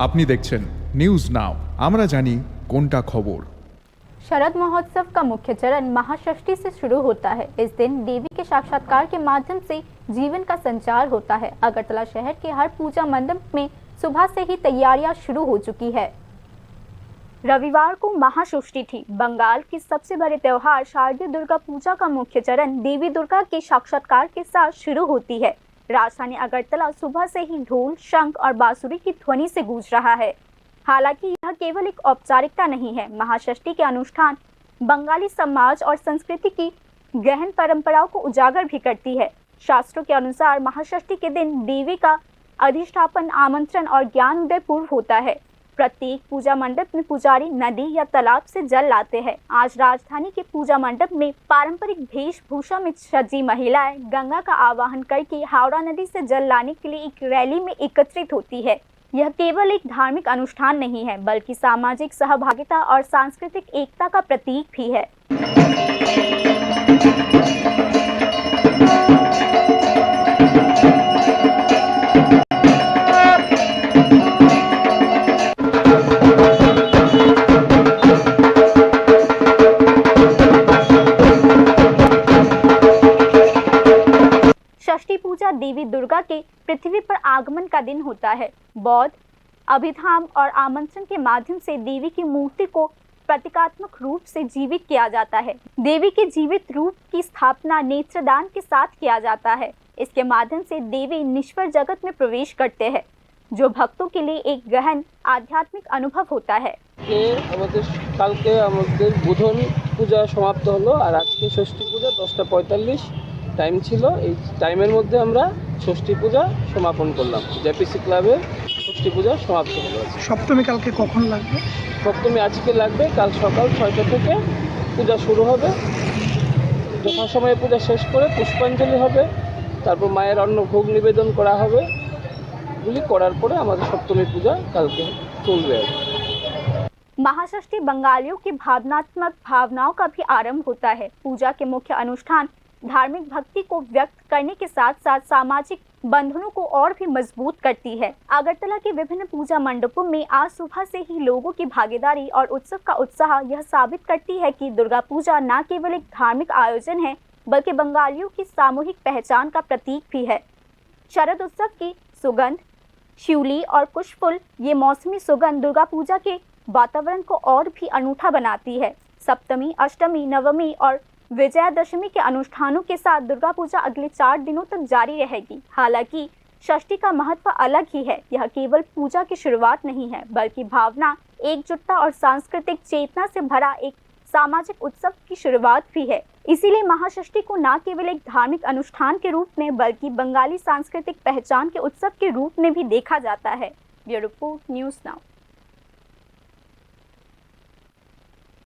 আপনি দেখছেন news now, আমরা জানি কোনটা খবর। शरद महोत्सव का मुख्य चरण महाषष्ठी से शुरू होता है। इस दिन देवी के साक्षात्कार के माध्यम से जीवन का संचार होता है। अगरतला शहर के हर पूजा मंडप में सुबह से ही तैयारियां शुरू हो चुकी है। रविवार को महाषष्ठी थी। बंगाल की सबसे बड़े त्योहार शारदीय दुर्गा पूजा का मुख्य चरण देवी दुर्गा के साक्षात्कार के साथ शुरू होती है। राजधानी अगरतला सुबह से ही ढोल, शंख और बांसुरी की ध्वनि से गूंज रहा है। हालांकि यह केवल एक औपचारिकता नहीं है। महाषष्ठी के अनुष्ठान बंगाली समाज और संस्कृति की गहन परंपराओं को उजागर भी करती है। शास्त्रों के अनुसार महाषष्ठी के दिन देवी का अधिष्ठापन, आमंत्रण और ज्ञानोदय पूर्व होता है। प्रत्येक पूजा मंडप में पुजारी नदी या तालाब से जल लाते हैं। आज राजधानी के पूजा मंडप में पारंपरिक वेशभूषा में सजी महिलाएं गंगा का आवाहन करके हावड़ा नदी से जल लाने के लिए एक रैली में एकत्रित होती है। यह केवल एक धार्मिक अनुष्ठान नहीं है, बल्कि सामाजिक सहभागिता और सांस्कृतिक एकता का प्रतीक भी है। षष्ठी पूजा देवी दुर्गा के पृथ्वी पर आगमन का दिन होता है। बौद्ध अभिधाम और आमंत्रण के माध्यम से देवी की मूर्ति को प्रतीकात्मक रूप से जीवित किया जाता है। देवी के जीवित रूप की स्थापना नेत्रदान के साथ किया जाता है। इसके माध्यम से देवी निश्वर जगत में प्रवेश करते हैं, जो भक्तों के लिए एक गहन आध्यात्मिक अनुभव होता है। কালকে আমাদের বুধন পূজা সমাপ্ত হলো আর আজকে ষষ্ঠী পূজা 10:45 টাইম ছিল। এই টাইমের মধ্যে আমরা ষষ্ঠী পূজা সমাপন করলাম। জেপিসি ক্লাবে ষষ্ঠী পূজা সমাপ্ত হলো। সপ্তমী কালকে কখন লাগবে? সপ্তমী আজকে লাগবে, কাল সকাল 6টা থেকে পূজা শুরু হবে। যথাসময়ে পূজা শেষ করে পুষ্পাঞ্জলি হবে, তারপর মায়ের অন্ন ভোগ নিবেদন করা হবে। এগুলি করার পরে আমাদের সপ্তমী পূজা কালকে চলবে। महाषष्ठी बंगालियों की भावनात्मक भावनाओं का भी आरंभ होता है। पूजा के मुख्य अनुष्ठान धार्मिक भक्ति को व्यक्त करने के साथ साथ सामाजिक बंधनों को और भी मजबूत करती है। अगरतला के विभिन्न पूजा मंडपों में आज सुबह से ही लोगों की भागीदारी और उत्सव का उत्साह यह साबित करती है कि दुर्गा पूजा न केवल एक धार्मिक आयोजन है, बल्कि बंगालियों की सामूहिक पहचान का प्रतीक भी है। शरद उत्सव की सुगंध, शिवली और कुशफुल, ये मौसमी सुगंध दुर्गा पूजा के वातावरण को और भी अनूठा बनाती है। सप्तमी, अष्टमी, नवमी और विजयादशमी के अनुष्ठानों के साथ दुर्गा पूजा अगले 4 दिनों तक जारी रहेगी। हालांकि षष्ठी का महत्व अलग ही है। यह केवल पूजा की शुरुआत नहीं है, बल्कि भावना, एकजुटता और सांस्कृतिक चेतना से भरा एक सामाजिक उत्सव की शुरुआत भी है। इसीलिए महाषष्ठी को न केवल एक धार्मिक अनुष्ठान के रूप में, बल्कि बंगाली सांस्कृतिक पहचान के उत्सव के रूप में भी देखा जाता है। Bureau report, news now.